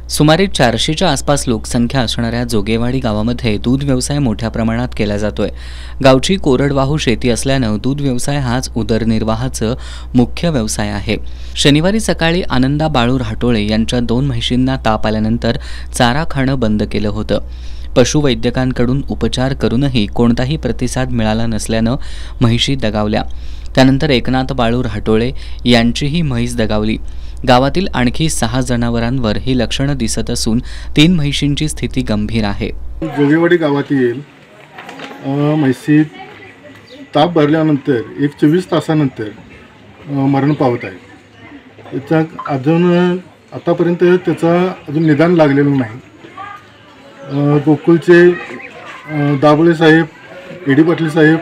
सुमारे 400च्या आसपास लोकसंख्या असणाऱ्या जोगेवाडी गावामध्ये दूध व्यवसाय मोठ्या प्रमाणात केला जातोय। गावची कोरडवाहू शेती असल्यानं दूध व्यवसाय हाच उदरनिर्वाहाचं मुख्य व्यवसाय आहे। शनिवारी सकाळी आनंदा बाळू राठोळे यांच्या 2 म्हशींना ताप आल्यानंतर चारा खाणं बंद केलं होतं। पशुवैद्यकांकडून उपचार करूनही कोणताही प्रतिसाद मिळाला नसल्यानं म्हशी दगावल्या। त्यानंतर एकनाथ बाळू राठोळे यांचीही म्हैस दगावली। गावातील आणखी 6 जनावरांवर ही लक्षणं दिसत असून 3 म्हशींची स्थिती गंभीर आहे। जोगेवाडी गावातील म्हशी ताप भरल्यानंतर 24 तासानंतर मरण पावत आहे। त्याचा आतापर्यंत त्याचा अजून निदान लागलेलं नाही। गोकुळचे दाभोळे साहेब, एडी पाटील साहेब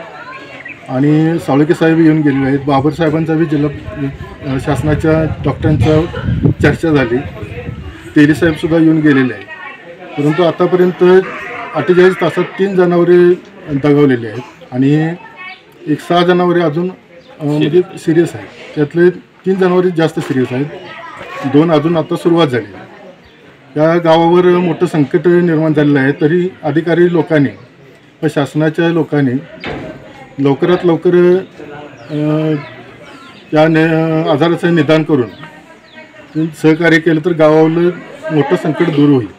आणि साळुंखे साहेब येऊन गेलेले आहेत। बाबर साहेबांचा बी जिल्हा शासनाच्या डॉक्टरांचा चर्चा झाली। तेली साहेबसुद्धा येऊन गेलेले आहेत, परंतु आतापर्यंत 48 तासात 3 जनावरे दगावलेली आहेत आणि 6 जनावरे अजून म्हणजे सिरियस आहेत। त्यातले 3 जनावरे जास्त सिरियस आहेत, 2 अजून आता सुरुवात झाली आहे। या गावावर मोठं संकट निर्माण झालेलं आहे। तरी अधिकारी लोकांनी व शासनाच्या लोकांनी लवकरात लवकर या आजाराचं निदान करून सहकार्य केलं तर गावावरलं मोठं संकट दूर होईल।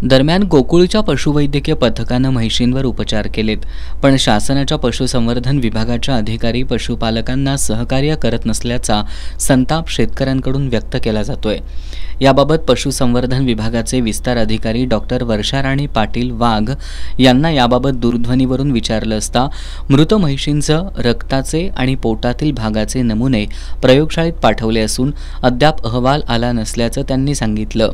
दरम्यान गोकुळच्या पशुवैद्यकीय पथकानं म्हैशींवर उपचार केलेत, पण शासनाच्या पशुसंवर्धन विभागाच्या अधिकारी पशुपालकांना सहकार्य करत नसल्याचा संताप शेतकऱ्यांकडून व्यक्त केला जातोय। याबाबत पशुसंवर्धन विभागाचे विस्तार अधिकारी डॉक्टर वर्षाराणी पाटील वाघ यांना याबाबत दूरध्वनीवरून विचारलं असता मृत म्हैशींचं रक्ताचे आणि पोटातील भागाचे नमुने प्रयोगशाळेत पाठवले असून अद्याप अहवाल आला नसल्याचं त्यांनी सांगितलं।